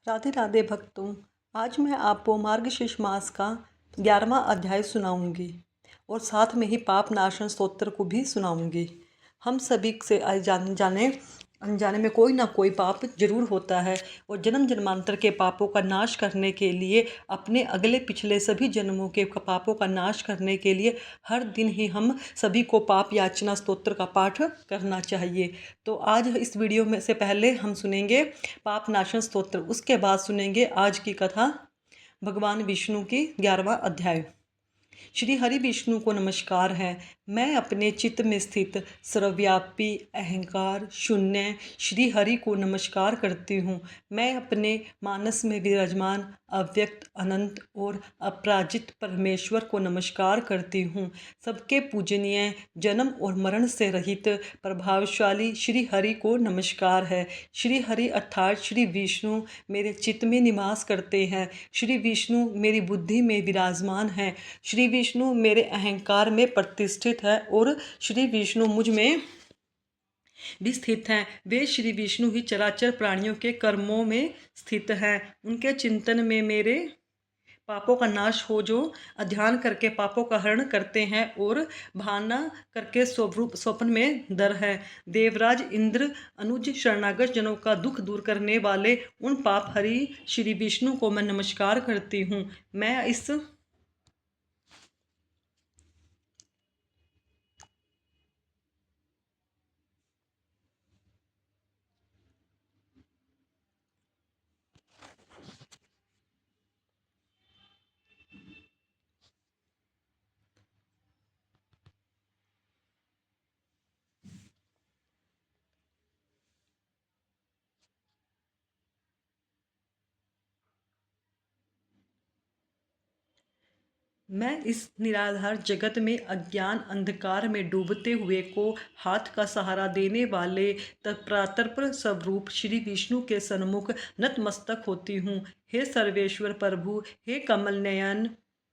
राधे राधे भक्तों। आज मैं आपको मार्गशीर्ष मास का 11वां अध्याय सुनाऊंगी और साथ में ही पाप नाशन स्तोत्र को भी सुनाऊंगी। हम सभी से जाने अनजाने में कोई ना कोई पाप जरूर होता है और जन्म जन्मांतर के पापों का नाश करने के लिए, अपने अगले पिछले सभी जन्मों के पापों का नाश करने के लिए हर दिन ही हम सभी को पाप याचना स्तोत्र का पाठ करना चाहिए। तो आज इस वीडियो में से पहले हम सुनेंगे पाप नाशन स्तोत्र, उसके बाद सुनेंगे आज की कथा भगवान विष्णु की 11वां अध्याय। श्री हरि विष्णु को नमस्कार है। मैं अपने चित्त में स्थित सर्वव्यापी अहंकार शून्य श्री हरि को नमस्कार करती हूँ। मैं अपने मानस में विराजमान अव्यक्त अनंत और अपराजित परमेश्वर को नमस्कार करती हूँ। सबके पूजनीय जन्म और मरण से रहित प्रभावशाली श्री हरि को नमस्कार है। श्री हरि अर्थात श्री विष्णु मेरे चित्त में निवास करते हैं। श्री विष्णु मेरी बुद्धि में विराजमान है। श्री विष्णु मेरे अहंकार में प्रतिष्ठित है और श्री विष्णु मुझ में भी स्थित हैं। वे श्री विष्णु ही चराचर प्राणियों के कर्मों में स्थित हैं। उनके चिंतन में मेरे पापों का नाश हो, जो अध्ययन करके पापों का हरण करते हैं और भावना करके स्वरूप स्वप्न में दर है। देवराज इंद्र अनुज शरणागत जनों का दुख दूर करने वाले उन पाप हरि श्री विष्णु को मैं नमस्कार करती हूँ। मैं इस मैं इस निराधार जगत में अज्ञान अंधकार में डूबते हुए को हाथ का सहारा देने वाले तत्परात्पर स्वरूप श्री विष्णु के सन्मुख नतमस्तक होती हूँ। हे सर्वेश्वर प्रभु, हे कमल नयन,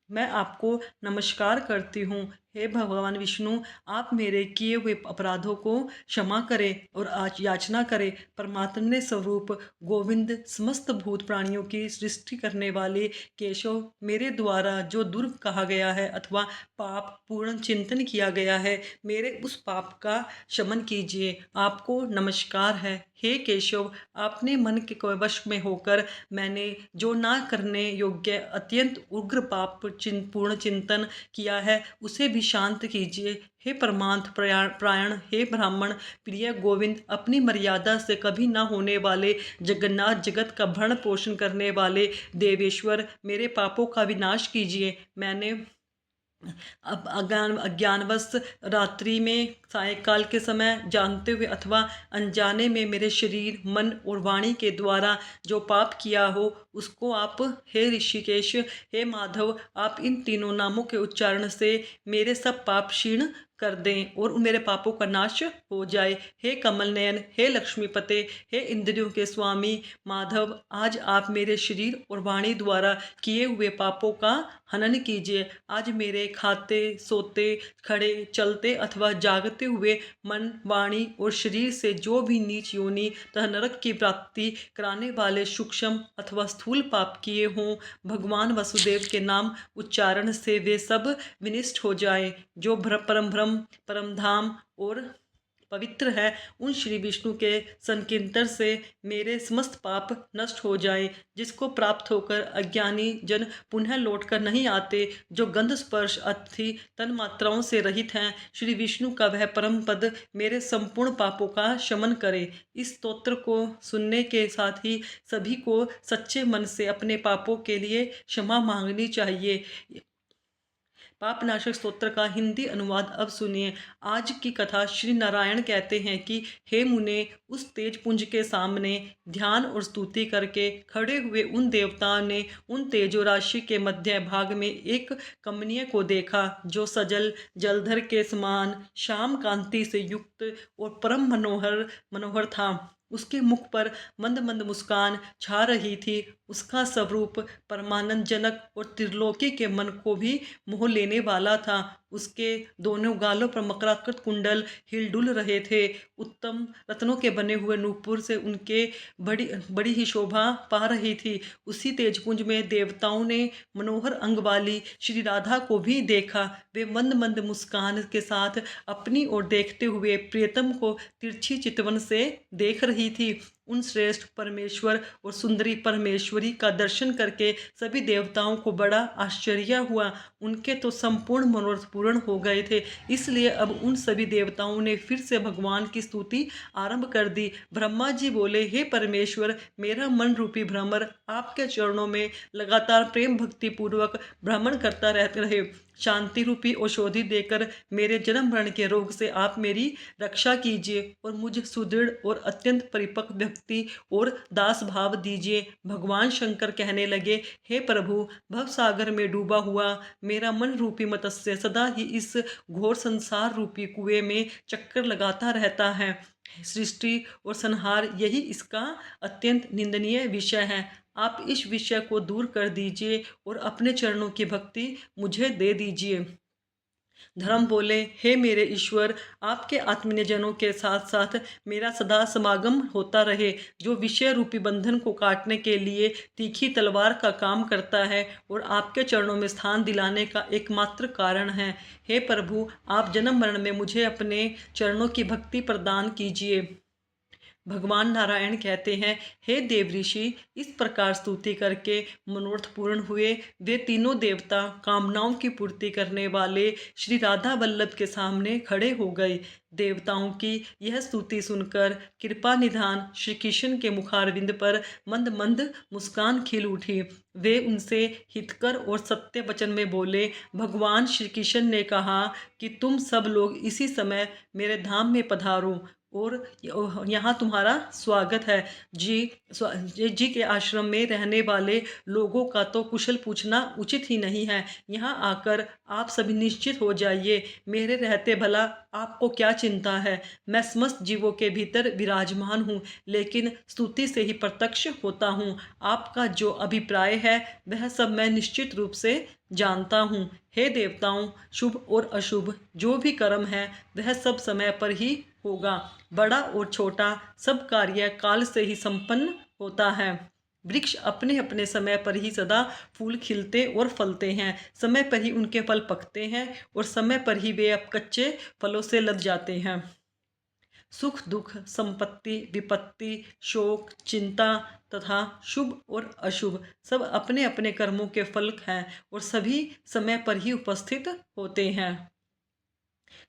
मैं आपको नमस्कार करती हूँ। हे भगवान विष्णु, आप मेरे किए हुए अपराधों को क्षमा करें और आज याचना करें। परमात्मा स्वरूप गोविंद, समस्त भूत प्राणियों की सृष्टि करने वाले केशव, मेरे द्वारा जो दुर्ग कहा गया है अथवा पाप पूर्ण चिंतन किया गया है, मेरे उस पाप का शमन कीजिए। आपको नमस्कार है। हे केशव, आपने मन के वश में होकर मैंने जो ना करने योग्य अत्यंत उग्र पाप पूर्ण चिंतन किया है, उसे भी शांत कीजिए। हे परमार्थ प्रायण, हे ब्राह्मण प्रिय गोविंद, अपनी मर्यादा से कभी ना होने वाले जगन्नाथ जगत का भरण पोषण करने वाले देवेश्वर, मेरे पापों का विनाश कीजिए। मैंने अब अज्ञानवश रात्रि में सायंकाल के समय जानते हुए अथवा अनजाने में मेरे शरीर मन और वाणी के द्वारा जो पाप किया हो, उसको आप हे ऋषिकेश, हे माधव, आप इन तीनों नामों के उच्चारण से मेरे सब पाप क्षीण कर दें और मेरे पापों का नाश हो जाए। हे कमल नयन, हे लक्ष्मीपते, हे इंद्रियों के स्वामी माधव, आज आप मेरे शरीर और वाणी द्वारा किए हुए पापों का हनन कीजिए। आज मेरे खाते सोते खड़े चलते अथवा जागते हुए मन वाणी और शरीर से जो भी नीच योनि तथा नरक की प्राप्ति कराने वाले सूक्ष्म अथवा स्थूल पाप किए हों, भगवान वसुदेव के नाम उच्चारण से वे सब विनिष्ट हो जाए। जो परम ब्रह्म परम धाम और पवित्र है, उन श्री विष्णु के संकीर्तन से मेरे समस्त पाप नष्ट हो जाए। जिसको प्राप्त होकर अज्ञानी जन पुनः लौटकर नहीं आते, जो गंध स्पर्श अस्थि तन मात्राओं से रहित हैं, श्री विष्णु का वह परम पद मेरे संपूर्ण पापों का शमन करे। इस स्तोत्र को सुनने के साथ ही सभी को सच्चे मन से अपने पापों के लिए क्षमा मांगनी चाहिए। पापनाशक स्तोत्र का हिंदी अनुवाद अब सुनिए। आज की कथा श्री नारायण कहते हैं कि हे मुने, उस तेज पुंज के सामने ध्यान और स्तुति करके खड़े हुए उन देवताओं ने उन तेजो राशि के मध्य भाग में एक कमनीय को देखा, जो सजल जलधर के समान श्याम कांति से युक्त और परम मनोहर मनोहर था। उसके मुख पर मंद मंद मुस्कान छा रही थी। उसका स्वरूप परमानंद जनक और त्रिलोकी के मन को भी मोह लेने वाला था। उसके दोनों गालों पर मकराकृत कुंडल हिलडुल रहे थे। उत्तम रत्नों के बने हुए नूपुर से उनके बड़ी बड़ी ही शोभा पा रही थी। उसी तेजपुंज में देवताओं ने मनोहर अंग वाली श्री राधा को भी देखा। वे मंद मंद मुस्कान के साथ अपनी ओर देखते हुए प्रियतम को तिरछी चितवन से देख रही थी। उन श्रेष्ठ परमेश्वर और सुंदरी परमेश्वरी का दर्शन करके सभी देवताओं को बड़ा आश्चर्य हुआ। उनके तो संपूर्ण मनोरथ पूर्ण हो गए थे। इसलिए अब उन सभी देवताओं ने फिर से भगवान की स्तुति आरंभ कर दी। ब्रह्मा जी बोले, हे परमेश्वर, मेरा मन रूपी भ्रमर आपके चरणों में लगातार प्रेम भक्ति पूर्वक भ्रमण करता रहते रहे। शांति रूपी औषधि देकर मेरे जन्म मरण के रोग से आप मेरी रक्षा कीजिए और मुझे सुदृढ़ और अत्यंत परिपक्व भक्ति और दास भाव दीजिए। भगवान शंकर कहने लगे, हे प्रभु, भवसागर में डूबा हुआ मेरा मन रूपी मत्स्य सदा ही इस घोर संसार रूपी कुएं में चक्कर लगाता रहता है। सृष्टि और संहार यही इसका अत्यंत निंदनीय विषय है। आप इस विषय को दूर कर दीजिए और अपने चरणों की भक्ति मुझे दे दीजिए। धर्म बोले, हे मेरे ईश्वर, आपके आत्मीय जनों के साथ साथ मेरा सदा समागम होता रहे, जो विषय रूपी बंधन को काटने के लिए तीखी तलवार का काम करता है और आपके चरणों में स्थान दिलाने का एकमात्र कारण है। हे प्रभु, आप जन्म मरण में मुझे अपने चरणों की भक्ति प्रदान कीजिए। भगवान नारायण कहते हैं, हे देव ऋषि, इस प्रकार स्तुति करके मनोरथ पूर्ण हुए। वे तीनों देवता कामनाओं की पूर्ति करने वाले श्री राधा वल्लभ के सामने खड़े हो गए। देवताओं की यह स्तुति सुनकर कृपा निधान श्री कृष्ण के मुखारविंद पर मंद मंद मुस्कान खिल उठी। वे उनसे हितकर और सत्य वचन में बोले, भगवान श्री कृष्ण ने कहा कि तुम सब लोग इसी समय मेरे धाम में पधारो और यहाँ तुम्हारा स्वागत है। जी के आश्रम में रहने वाले लोगों का तो कुशल पूछना उचित ही नहीं है। यहाँ आकर आप सभी निश्चित हो जाइए। मेरे रहते भला आपको क्या चिंता है। मैं समस्त जीवों के भीतर विराजमान हूँ, लेकिन स्तुति से ही प्रत्यक्ष होता हूँ। आपका जो अभिप्राय है वह सब मैं निश्चित रूप से जानता हूँ। हे देवताओं, शुभ और अशुभ जो भी कर्म है वह सब समय पर ही होगा। बड़ा और छोटा सब कार्य काल से ही संपन्न होता है। वृक्ष अपने अपने समय पर ही सदा फूल खिलते और फलते हैं, समय पर ही उनके फल पकते हैं और समय पर ही वे अब कच्चे फलों से लद जाते हैं। सुख दुख, संपत्ति विपत्ति, शोक चिंता तथा शुभ और अशुभ सब अपने अपने कर्मों के फल हैं और सभी समय पर ही उपस्थित होते हैं।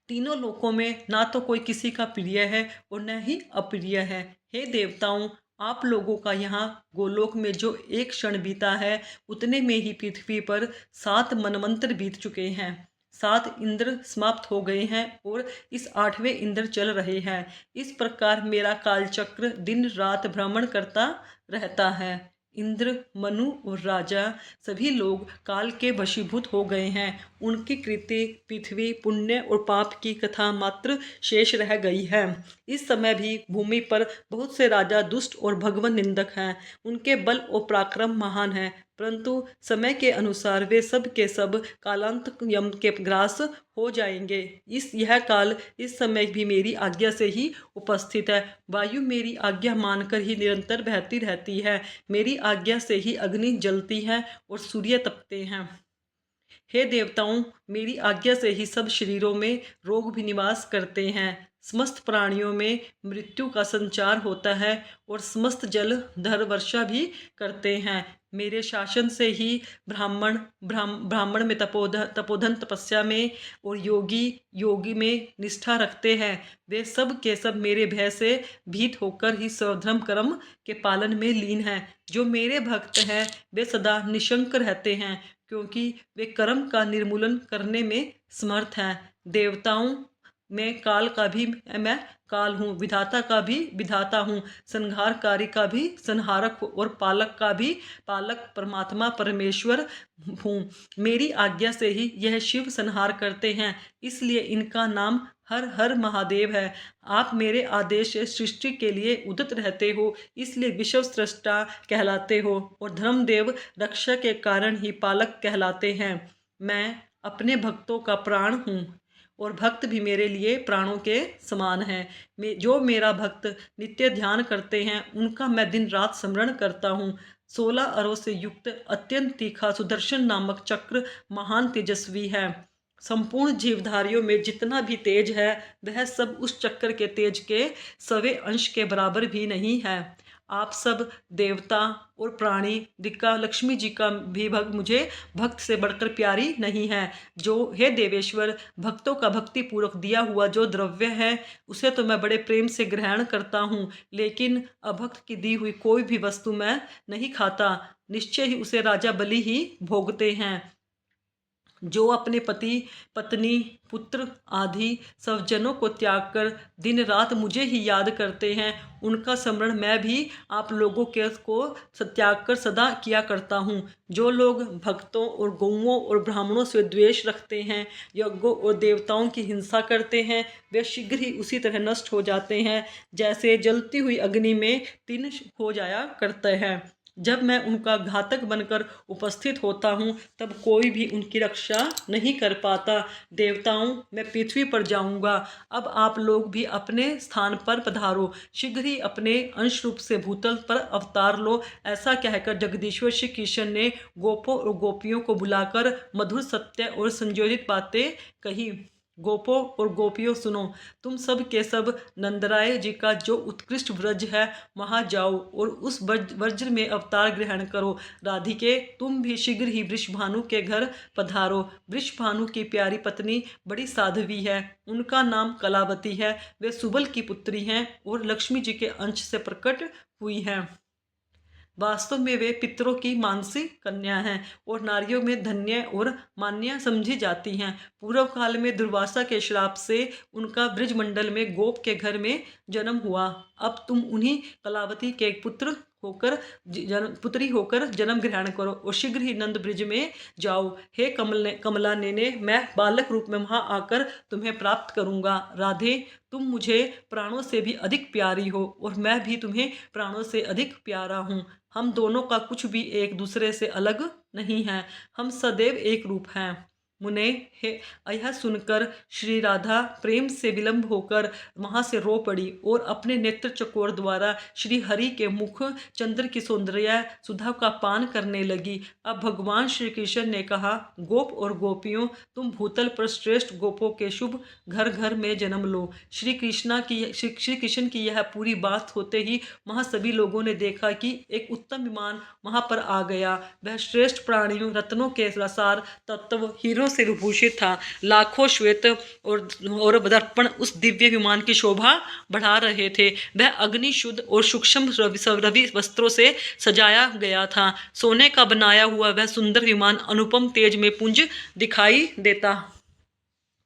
तीनों लोकों में ना तो कोई किसी का प्रिय है और न ही अप्रिय है। हे देवताओं, आप लोगों का यहाँ गोलोक में जो एक क्षण बीता है, उतने में ही पृथ्वी पर 7 मनवंतर बीत चुके हैं। 7 इंद्र समाप्त हो गए हैं और इस 8वें इंद्र चल रहे हैं। इस प्रकार मेरा कालचक्र दिन रात भ्रमण करता रहता है। इंद्र, मनु और राजा सभी लोग काल के वशीभूत हो गए हैं। उनकी कृति पृथ्वी, पुण्य और पाप की कथा मात्र शेष रह गई है। इस समय भी भूमि पर बहुत से राजा दुष्ट और भगवान निंदक हैं। उनके बल और पराक्रम महान है, परंतु समय के अनुसार वे सब के सब कालांत यम के ग्रास हो जाएंगे। यह काल इस समय भी मेरी आज्ञा से ही उपस्थित है। वायु मेरी आज्ञा मानकर ही निरंतर बहती रहती है। मेरी आज्ञा से ही अग्नि जलती है और सूर्य तपते हैं। हे देवताओं, मेरी आज्ञा से ही सब शरीरों में रोग भी निवास करते हैं। समस्त प्राणियों में मृत्यु का संचार होता है और समस्त जल धर वर्षा भी करते हैं। मेरे शासन से ही ब्राह्मण में तपोधन तपस्या में और योगी योगी में निष्ठा रखते हैं। वे सब के सब मेरे भय से भीत होकर ही स्वधर्म कर्म के पालन में लीन हैं। जो मेरे भक्त हैं वे सदा निशंक रहते हैं, क्योंकि वे कर्म का निर्मूलन करने में समर्थ हैं। देवताओं में काल का भी मैं काल हूँ, विधाता का भी विधाता हूँ, संहारकारी का भी संहारक और पालक का भी पालक परमात्मा परमेश्वर हूँ। मेरी आज्ञा से ही यह शिव संहार करते हैं, इसलिए इनका नाम हर हर महादेव है। आप मेरे आदेश से सृष्टि के लिए उदित रहते हो, इसलिए विश्व सृष्टा कहलाते हो और धर्मदेव रक्षा के कारण ही पालक कहलाते हैं। मैं अपने भक्तों का प्राण हूँ और भक्त भी मेरे लिए प्राणों के समान हैं। जो मेरा भक्त नित्य ध्यान करते हैं उनका मैं दिन रात स्मरण करता हूँ। 16 अरों से युक्त अत्यंत तीखा सुदर्शन नामक चक्र महान तेजस्वी है। संपूर्ण जीवधारियों में जितना भी तेज है वह सब उस चक्र के तेज के 100वें अंश के बराबर भी नहीं है। आप सब देवता और प्राणी दिक्का लक्ष्मी जी का भी मुझे भक्त से बढ़कर प्यारी नहीं है। जो हे देवेश्वर, भक्तों का भक्ति पूर्वक दिया हुआ जो द्रव्य है उसे तो मैं बड़े प्रेम से ग्रहण करता हूँ, लेकिन अभक्त की दी हुई कोई भी वस्तु मैं नहीं खाता। निश्चय ही उसे राजा बलि ही भोगते हैं। जो अपने पति पत्नी पुत्र आदि सब जनों को त्याग कर दिन रात मुझे ही याद करते हैं, उनका स्मरण मैं भी आप लोगों के को त्याग कर सदा किया करता हूँ। जो लोग भक्तों और गौओं और ब्राह्मणों से द्वेष रखते हैं, यज्ञों और देवताओं की हिंसा करते हैं, वे शीघ्र ही उसी तरह नष्ट हो जाते हैं जैसे जलती हुई अग्नि में तिन हो जाया करते हैं। जब मैं उनका घातक बनकर उपस्थित होता हूँ तब कोई भी उनकी रक्षा नहीं कर पाता। देवताओं, मैं पृथ्वी पर जाऊंगा, अब आप लोग भी अपने स्थान पर पधारो। शीघ्र ही अपने अंश रूप से भूतल पर अवतार लो। ऐसा कहकर जगदीश्वर श्री कृष्ण ने गोपों और गोपियों को बुलाकर मधुर सत्य और संयोजित बातें कही। गोपों और गोपियों, सुनो, तुम सब के सब नंदराय जी का जो उत्कृष्ट व्रज है वहां जाओ और उस वज्र में अवतार ग्रहण करो। राधिके, तुम भी शीघ्र ही वृषभानु के घर पधारो। वृषभानु की प्यारी पत्नी बड़ी साध्वी है, उनका नाम कलावती है। वे सुबल की पुत्री हैं और लक्ष्मी जी के अंश से प्रकट हुई हैं। वास्तव में वे पितरों की मानसी कन्या हैं और नारियों में धन्य और मान्य समझी जाती हैं। पूर्व काल में दुर्वासा के श्राप से उनका ब्रजमंडल में गोप के घर में जन्म हुआ। अब तुम उन्हीं कलावती के पुत्र होकर पुत्री होकर जन्म ग्रहण करो और शीघ्र ही नंद ब्रिज में जाओ। हे कमला नेने, मैं बालक रूप में वहां आकर तुम्हें प्राप्त करूंगा। राधे, तुम मुझे प्राणों से भी अधिक प्यारी हो और मैं भी तुम्हें प्राणों से अधिक प्यारा हूँ। हम दोनों का कुछ भी एक दूसरे से अलग नहीं है, हम सदैव एक रूप हैं। मुने, हे, यह सुनकर श्री राधा प्रेम से विलंब होकर वहां से रो पड़ी और अपने नेत्र चकोर द्वारा श्री हरि के मुख चंद्र की सौंदर्य सुधा का पान करने लगी। अब भगवान श्री कृष्ण ने कहा, गोप और गोपियों, तुम भूतल पर श्रेष्ठ गोपों के शुभ घर घर में जन्म लो। श्री कृष्ण की यह पूरी बात होते ही वहां सभी लोगों ने देखा कि एक उत्तम विमान वहां पर आ गया। वह श्रेष्ठ प्राणियों रत्नों के रसार तत्व हीरों से विभूषित था। लाखों श्वेत और दर्पण उस दिव्य विमान की शोभा बढ़ा रहे थे। वह अग्नि शुद्ध और सूक्ष्म रवि वस्त्रों से सजाया गया था। सोने का बनाया हुआ वह सुंदर विमान अनुपम तेज में पुंज दिखाई देता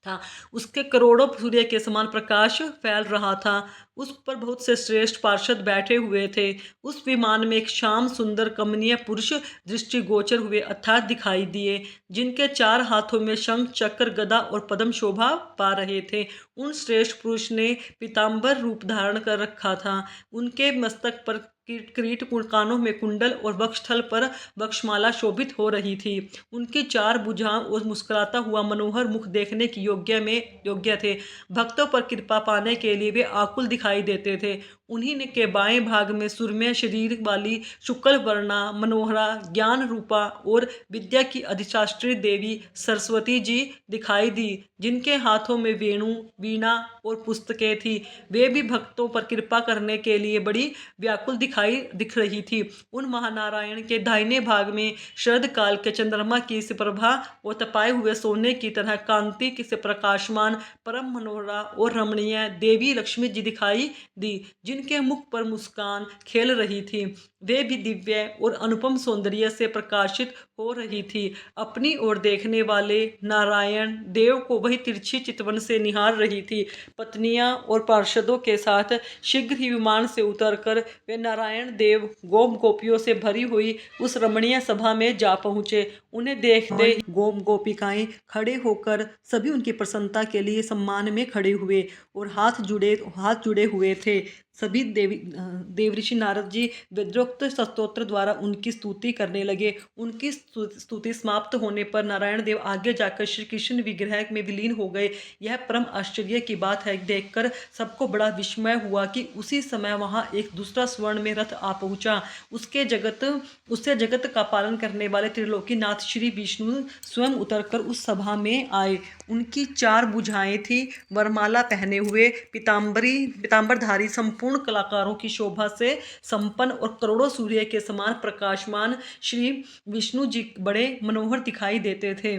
था। उसके करोड़ों सूर्य के समान प्रकाश फैल रहा था। उस पर बहुत से श्रेष्ठ पार्षद बैठे हुए थे। उस विमान में एक श्याम सुंदर कमनीय पुरुष दृष्टिगोचर हुए अर्थात दिखाई दिए, जिनके 4 हाथों में शंख चक्र गदा और पद्म शोभा पा रहे थे। उन श्रेष्ठ पुरुष ने पीताम्बर रूप धारण कर रखा था। उनके मस्तक पर किरीट, कानों में कुंडल और वक्षस्थल पर वक्षमाला शोभित हो रही थी। उनकी 4 भुजाएं और मुस्कुराता हुआ मनोहर मुख देखने की योग्य थे। भक्तों पर कृपा पाने के लिए वे आकुल दिखाई देते थे। उन्हीं के बाएं भाग में सुरमय शरीर वाली शुक्ल वर्णा मनोहरा ज्ञान रूपा और विद्या की अधिशास्त्री देवी सरस्वती जी दिखाई दी, जिनके हाथों में वेणु, वीणा और पुस्तकें थी। वे भी भक्तों पर कृपा करने के लिए बड़ी व्याकुल दिख रही थी। उन महानारायण के दाहिने भाग में शरद काल के चंद्रमा की सी प्रभा और तपाए हुए सोने की तरह कांति से प्रकाशमान परम मनोहरा और रमणीय देवी लक्ष्मी जी दिखाई दी, जिनके मुख पर मुस्कान खेल रही थी। वे भी दिव्य और अनुपम सौंदर्य से प्रकाशित हो रही थी। अपनी ओर देखने वाले नारायण देव को वही तिरछी चितवन से निहार रही थी। पत्नियां और पार्षदों के साथ शीघ्र ही विमान से उतरकर वे नारायण देव गोप गोपियों से भरी हुई उस रमणीय सभा में जा पहुंचे। उन्हें देखते ही गोप गोपिकाएं खड़े होकर सभी उनकी प्रसन्नता के लिए सम्मान में खड़े हुए और हाथ जुड़े हुए थे। सभी देवऋषि नारद जी वेदोक्त स्तोत्र द्वारा उनकी स्तुति करने लगे। उनकी स्तुति समाप्त होने पर नारायण देव आगे जाकर श्री कृष्ण विग्रह में विलीन हो गए। यह परम आश्चर्य की बात है। देखकर सबको बड़ा विस्मय हुआ कि उसी समय वहां एक दूसरा स्वर्ण में रथ आ पहुंचा। उससे जगत का पालन करने वाले त्रिलोकीनाथ श्री विष्णु स्वयं उतरकर उस सभा में आए। उनकी 4 भुजाएं थी। वरमाला पहने हुए पीताम्बरधारी संपूर्ण कलाकारों की शोभा से संपन्न और करोड़ों सूर्य के समान प्रकाशमान श्री विष्णु जी बड़े मनोहर दिखाई देते थे।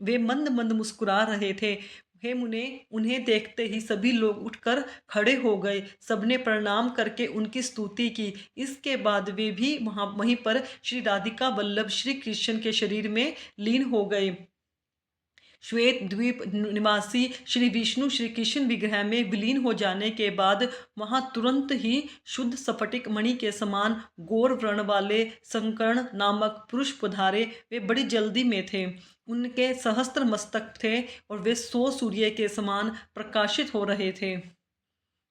वे मंद मंद मुस्कुरा रहे थे। हे मुने, उन्हें देखते ही सभी लोग उठकर खड़े हो गए। सबने प्रणाम करके उनकी स्तुति की। इसके बाद वे भी वहीं पर श्री राधिका वल्लभ श्री कृष्ण के शरीर में लीन हो गए। श्वेत द्वीप निवासी श्री विष्णु श्री कृष्ण विग्रह में विलीन हो जाने के बाद वहां तुरंत ही शुद्ध स्फटिक मणि के समान गौर वर्ण वाले संकर्ण नामक पुरुष पधारे। वे बड़ी जल्दी में थे। उनके सहस्त्र मस्तक थे और वे 100 सूर्य के समान प्रकाशित हो रहे थे।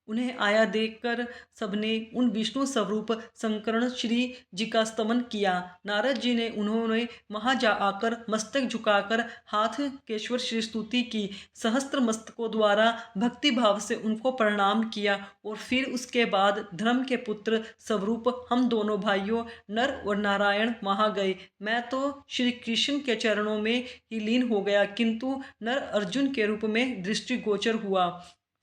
उन्हें आया देखकर सबने उन विष्णु स्वरूप संकर्ण श्री जी का स्तमन किया। नारद जी ने उन्होंने वहां जा आकर मस्तक झुकाकर हाथ केश्वर श्री स्तुति की। सहस्त्र मस्तकों द्वारा भक्ति भाव से उनको प्रणाम किया और फिर उसके बाद धर्म के पुत्र स्वरूप हम दोनों भाइयों नर और नारायण वहां गए। मैं तो श्री कृष्ण के चरणों में ही लीन हो गया, किंतु नर अर्जुन के रूप में दृष्टिगोचर हुआ।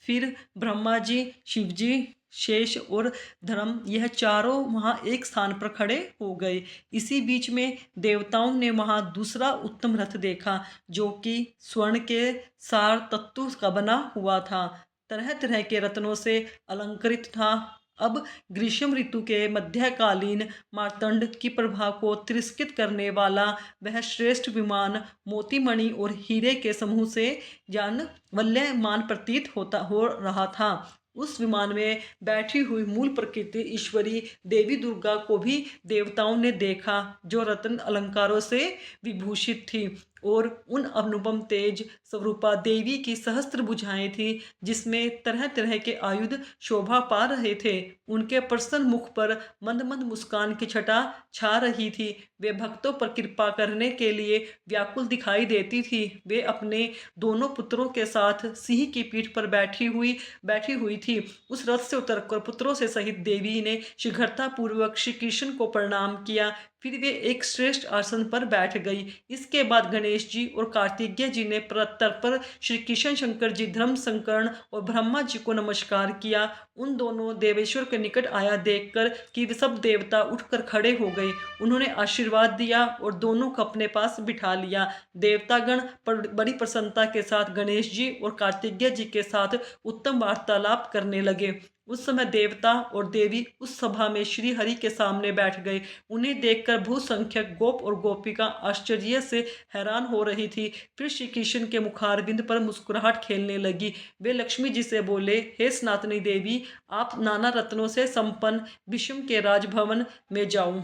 फिर ब्रह्मा जी, शिव जी, शेष और धर्म, यह चारों वहां एक स्थान पर खड़े हो गए। इसी बीच में देवताओं ने वहां दूसरा उत्तम रथ देखा, जो कि स्वर्ण के सार तत्व का बना हुआ था, तरह तरह के रत्नों से अलंकृत था। अब ग्रीष्म ऋतु के मध्यकालीन मार्तंड की प्रभा को तिरस्कृत करने वाला वह श्रेष्ठ विमान मोतीमणि और हीरे के समूह से जान वल्यमान प्रतीत हो रहा था। उस विमान में बैठी हुई मूल प्रकृति ईश्वरी देवी दुर्गा को भी देवताओं ने देखा, जो रत्न अलंकारों से विभूषित थी और उन अनुपम तेज स्वरूपा देवी की सहस्त्र भुजाएं थी, जिसमें तरह तरह के आयुध शोभा पा रहे थे। उनके प्रसन्न मुख पर मंद मंद मुस्कान की छटा छा रही थी। वे भक्तों पर कृपा करने के लिए व्याकुल दिखाई देती थी। वे अपने दोनों पुत्रों के साथ सिंह की पीठ पर बैठी हुई थी। उस रथ से उतरकर पुत्रों से सहित देवी ने शीघ्रता पूर्वक श्री कृष्ण को प्रणाम किया। फिर वे एक श्रेष्ठ आसन पर बैठ गई। इसके बाद गणेश जी और कार्तिकेय जी ने प्रत्यर्पण श्री कृष्ण शंकर जी, धर्म संकर्ण और ब्रह्मा जी को नमस्कार किया। उन दोनों देवेश्वर के निकट आया देखकर कि वे सब देवता उठकर खड़े हो गए। उन्होंने आशीर्वाद दिया और दोनों को अपने पास बिठा लिया। देवतागण बड़ी प्रसन्नता के साथ गणेश जी और कार्तिकेय जी के साथ उत्तम वार्तालाप करने लगे। उस समय देवता और देवी उस सभा में श्री हरि के सामने बैठ गए। उन्हें देखकर बहुसंख्यक गोप और गोपिका आश्चर्य से हैरान हो रही थी। फिर श्री कृष्ण के मुखारविंद पर मुस्कुराहट खेलने लगी। वे लक्ष्मी जी से बोले, हे सनातनी देवी, आप नाना रत्नों से संपन्न विषम के राजभवन में जाओ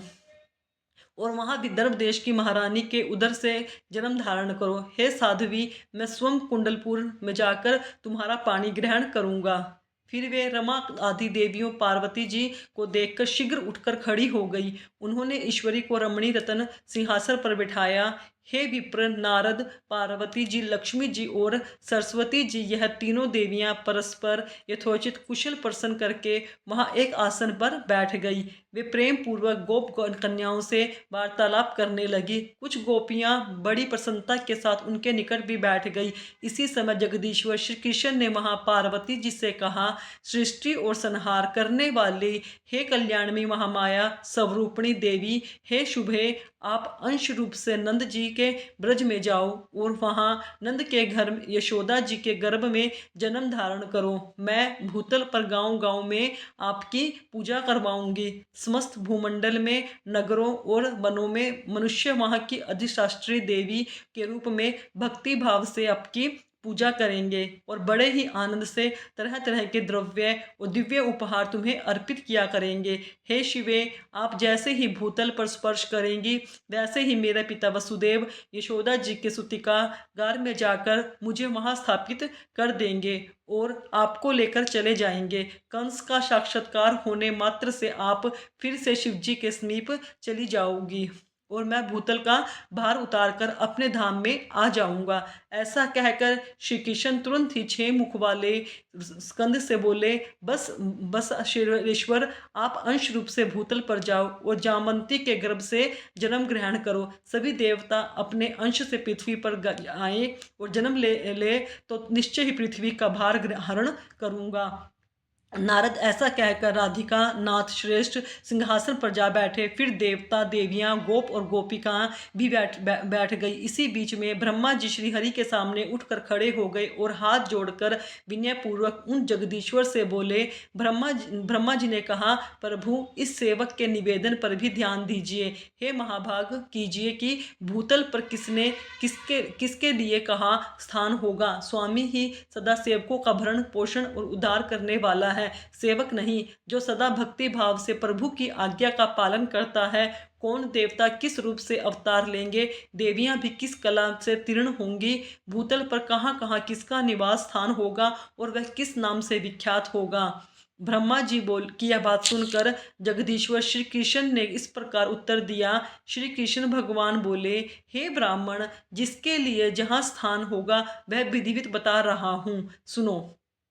और वहां विदर्भ देश की महारानी के उदर से जन्म धारण करो। हे साध्वी, मैं स्वयं कुंडलपुर में जाकर तुम्हारा पानी ग्रहण करूंगा। फिर वे रमा आदि देवियों पार्वती जी को देखकर शीघ्र उठकर खड़ी हो गई। उन्होंने ईश्वरी को रमणी रतन सिंहासन पर बिठाया। हे विप्र, नारद, पार्वती जी, लक्ष्मी जी और सरस्वती जी, यह तीनों देवियां परस्पर यथोचित कुशल प्रश्न करके वहां एक आसन पर बैठ गई। वे प्रेम पूर्वक गोप कन्याओं से वार्तालाप करने लगी। कुछ गोपियां बड़ी प्रसन्नता के साथ उनके निकट भी बैठ गई। इसी समय जगदीश्वर श्री कृष्ण ने वहां पार्वती जी से कहा, सृष्टि और संहार करने वाली, हे कल्याणमी महामाया स्वरूपिणी देवी, हे शुभे, आप अंश रूप से नंद जी के ब्रज में जाओ और वहां नंद के घर यशोदा जी के गर्भ में जन्म धारण करो। मैं भूतल पर गांव गांव में आपकी पूजा करवाऊंगी। समस्त भूमंडल में नगरों और वनों में मनुष्य वहां की अधिष्ठात्री देवी के रूप में भक्ति भाव से आपकी पूजा करेंगे और बड़े ही आनंद से तरह तरह के द्रव्य और दिव्य उपहार तुम्हें अर्पित किया करेंगे। हे शिवे, आप जैसे ही भूतल पर स्पर्श करेंगी वैसे ही मेरे पिता वसुदेव यशोदा जी के सूतिकागार में जाकर मुझे वहां स्थापित कर देंगे और आपको लेकर चले जाएंगे। कंस का साक्षात्कार होने मात्र से आप फिर से शिव जी के समीप चली जाओगी और मैं भूतल का भार उतारकर अपने धाम में आ जाऊंगा। ऐसा कहकर श्री कृष्ण तुरंत ही 6 मुख वाले स्कंद से बोले, बस बस शेरवेश्वर, आप अंश रूप से भूतल पर जाओ और जामंती के गर्भ से जन्म ग्रहण करो। सभी देवता अपने अंश से पृथ्वी पर आए और जन्म ले तो निश्चय ही पृथ्वी का भार हरण करूंगा। नारद ऐसा कहकर राधिका नाथ श्रेष्ठ सिंहासन पर जा बैठे। फिर देवता देवियां गोप और गोपिकाएं भी बैठ गई। इसी बीच में ब्रह्मा जी श्री हरि के सामने उठकर खड़े हो गए और हाथ जोड़कर विनय पूर्वक उन जगदीश्वर से बोले। ब्रह्मा जी ने कहा, प्रभु इस सेवक के निवेदन पर भी ध्यान दीजिए। हे महाभाग, कीजिए कि भूतल पर किसने किसके किसके लिए कहाँ स्थान होगा। स्वामी ही सदा सेवकों का भरण पोषण और उद्धार करने वाला है, सेवक नहीं। जो सदा भक्ति भाव से प्रभु की आज्ञा का पालन करता है। कौन देवता किस रूप से अवतार लेंगे, देवियां भी किस कला से तीर्ण होंगी, भूतल पर कहाँ कहाँ किसका निवास स्थान होगा और वह किस नाम से विख्यात होगा। ब्रह्मा जी बोल की यह बात सुनकर जगदीश्वर श्री कृष्ण ने इस प्रकार उत्तर दिया। श्री कृष्ण भगवान बोले, हे ब्राह्मण, जिसके लिए जहाँ स्थान होगा वह विधिवत बता रहा हूँ, सुनो।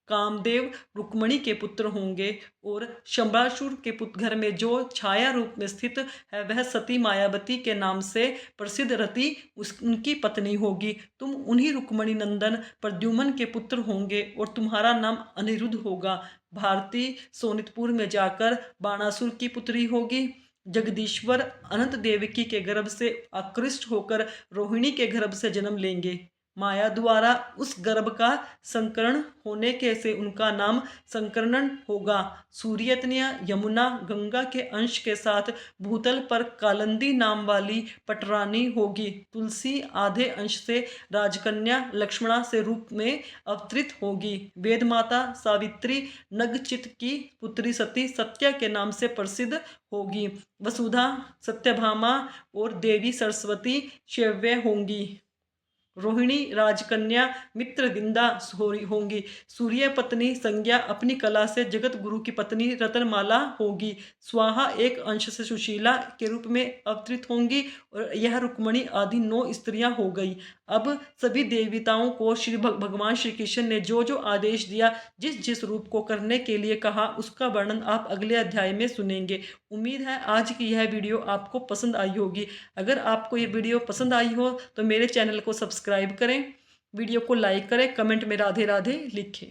कामदेव रुक्मणी के पुत्र होंगे और शंबरासुर के पुत्र घर में जो छाया रूप में स्थित है वह सती मायावती के नाम से प्रसिद्ध रति उनकी पत्नी होगी। तुम उन्हीं रुक्मणी नंदन प्रद्युम्न के पुत्र होंगे और तुम्हारा नाम अनिरुद्ध होगा। भारती सोनितपुर में जाकर बाणासुर की पुत्री होगी। जगदीश्वर अनंत देवकी के गर्भ से आकृष्ट होकर रोहिणी के गर्भ से जन्म लेंगे। माया द्वारा उस गर्भ का संकरण होने के से उनका नाम संकरणन होगा। सूर्यतनिया यमुना गंगा के अंश के साथ भूतल पर कालंदी नाम वाली पटरानी होगी। तुलसी आधे अंश से राजकन्या लक्ष्मणा से रूप में अवतरित होगी। वेद माता सावित्री नगचित की पुत्री सती सत्या के नाम से प्रसिद्ध होगी। वसुधा सत्यभामा और देवी सरस्वती शैव्य होंगी। रोहिणी राजकन्या मित्रविंदा होंगी। सूर्य पत्नी संज्ञा अपनी कला से जगत गुरु की पत्नी रतनमाला होगी। स्वाहा एक अंश से सुशीला के रूप में अवतरित होंगी और यह रुक्मणी आदि 9 स्त्रियां हो गई। अब सभी देवताओं को श्री भगवान श्री कृष्ण ने जो जो आदेश दिया, जिस जिस रूप को करने के लिए कहा, उसका वर्णन आप अगले अध्याय में सुनेंगे। उम्मीद है आज की यह वीडियो आपको पसंद आई होगी। अगर आपको ये वीडियो पसंद आई हो तो मेरे चैनल को सब्सक्राइब करें, वीडियो को लाइक करें, कमेंट में राधे राधे लिखें।